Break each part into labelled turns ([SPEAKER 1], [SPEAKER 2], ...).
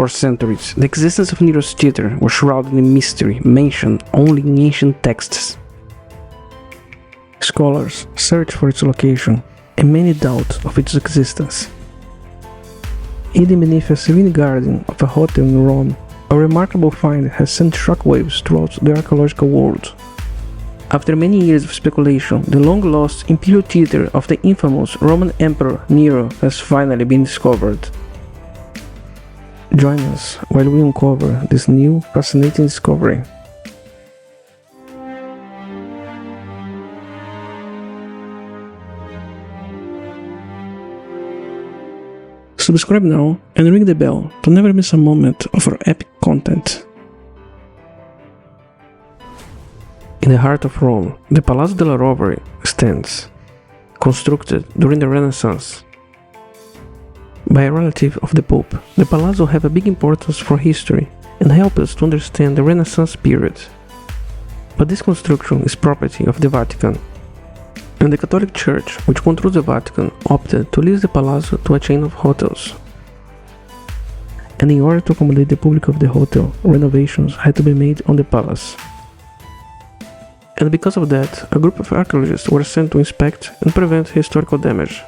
[SPEAKER 1] For centuries, the existence of Nero'sTheatre was shrouded in mystery, mentioned only in ancient texts. Scholars searched for its location, and many doubt of its existence. Hidden beneath a serene garden of a hotel in Rome, a remarkable find has sent shockwaves throughout the archaeological world. After many years of speculation, the long-lost imperial theater of the infamous Roman Emperor Nero has finally been discovered. Join us while we uncover this new, fascinating discovery. Subscribe now and ring the bell to never miss a moment of our epic content. In the heart of Rome, the Palazzo della Rovere stands, constructed during the Renaissance. By a relative of the Pope, the Palazzo have a big importance for history and help us to understand the Renaissance period. But this construction is property of the Vatican, and the Catholic Church, which controls the Vatican, opted to lease the Palazzo to a chain of hotels. And in order to accommodate the public of the hotel, renovations had to be made on the palace. And because of that, a group of archaeologists were sent to inspect and prevent historical damage.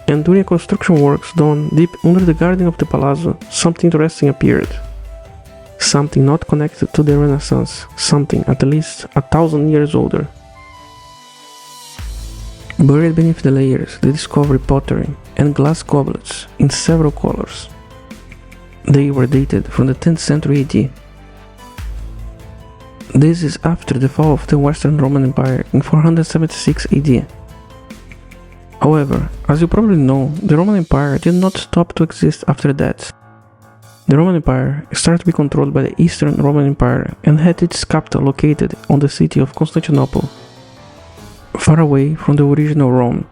[SPEAKER 1] And during construction works done deep under the garden of the Palazzo, something interesting appeared. Something not connected to the Renaissance, something at least 1,000 years older. Buried beneath the layers, they discovered pottery and glass goblets in several colors. They were dated from the 10th century AD. This is after the fall of the Western Roman Empire in 476 AD. However, as you probably know, the Roman Empire did not stop to exist after that. The Roman Empire started to be controlled by the Eastern Roman Empire and had its capital located on the city of Constantinople, far away from the original Rome.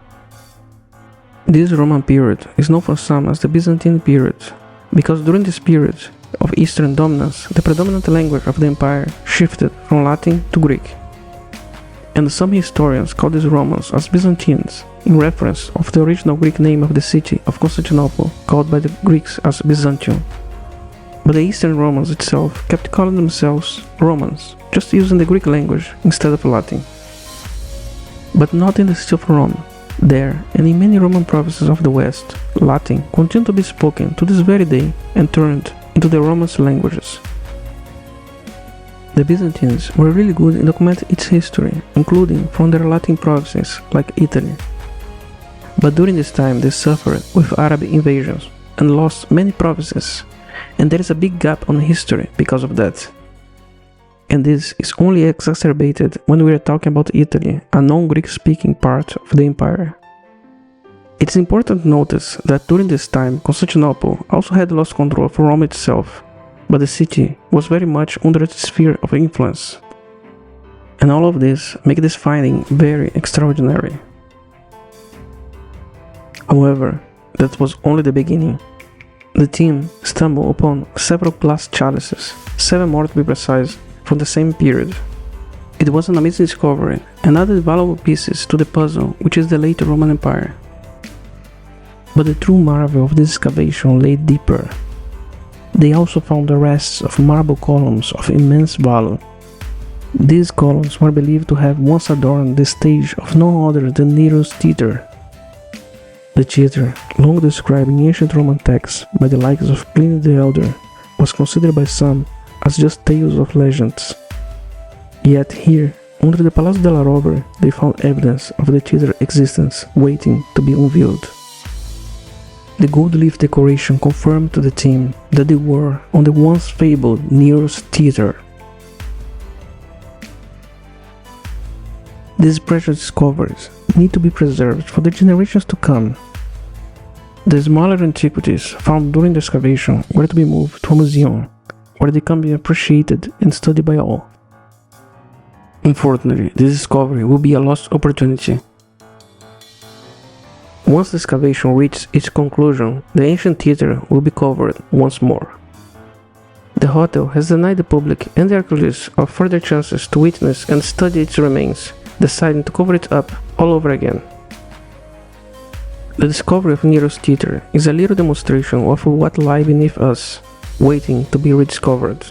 [SPEAKER 1] This Roman period is known for some as the Byzantine period, because during this period of Eastern dominance, the predominant language of the empire shifted from Latin to Greek. And some historians call these Romans as Byzantines, in reference of the original Greek name of the city of Constantinople, called by the Greeks as Byzantium. But the Eastern Romans itself kept calling themselves Romans, just using the Greek language instead of Latin. But not in the city of Rome. There, and in many Roman provinces of the West, Latin continued to be spoken to this very day and turned into the Romance languages. The Byzantines were really good in documenting its history, including from their Latin provinces like Italy. But during this time they suffered with Arab invasions and lost many provinces, and there is a big gap on history because of that. And this is only exacerbated when we are talking about Italy, a non-Greek speaking part of the empire. It's important to notice that during this time Constantinople also had lost control of Rome itself, but the city was very much under its sphere of influence. And all of this makes this finding very extraordinary. However, that was only the beginning. The team stumbled upon several glass chalices, 7 more to be precise, from the same period. It was an amazing discovery and added valuable pieces to the puzzle which is the late Roman Empire. But the true marvel of this excavation lay deeper. They also found the rests of marble columns of immense value. These columns were believed to have once adorned the stage of none other than Nero'sTheatre. The theatre, long described in ancient Roman texts by the likes of Pliny the Elder, was considered by some as just tales of legends. Yet here, under the Palazzo della Rovere, they found evidence of the theatre existence waiting to be unveiled. The gold leaf decoration confirmed to the team that they were on the once fabled Nero'sTheatre. These precious discoveries need to be preserved for the generations to come. The smaller antiquities found during the excavation were to be moved to a museum, where they can be appreciated and studied by all. Unfortunately, this discovery will be a lost opportunity. Once the excavation reaches its conclusion, the ancient theatre will be covered once more. The hotel has denied the public and the archaeologists of further chances to witness and study its remains, deciding to cover it up all over again. The discovery of Nero'sTheatre is a little demonstration of what lies beneath us, waiting to be rediscovered.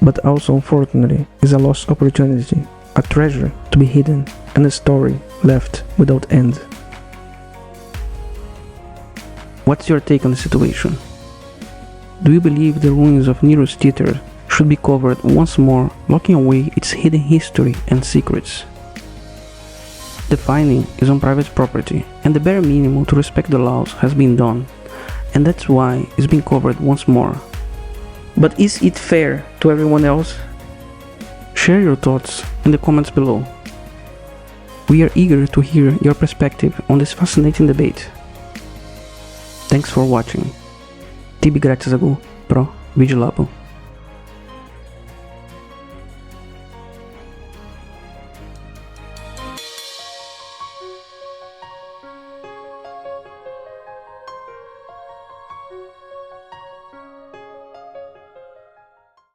[SPEAKER 1] But also, unfortunately, is a lost opportunity, a treasure to be hidden, and a story left without end. What's your take on the situation? Do you believe the ruins of Nero'sTheatre should be covered once more, locking away its hidden history and secrets? The finding is on private property, and the bare minimum to respect the laws has been done, and that's why it's been covered once more. But is it fair to everyone else? Share your thoughts in the comments below. We are eager to hear your perspective on this fascinating debate. Thanks for watching. Tibi grátis ago pro Vigilabo.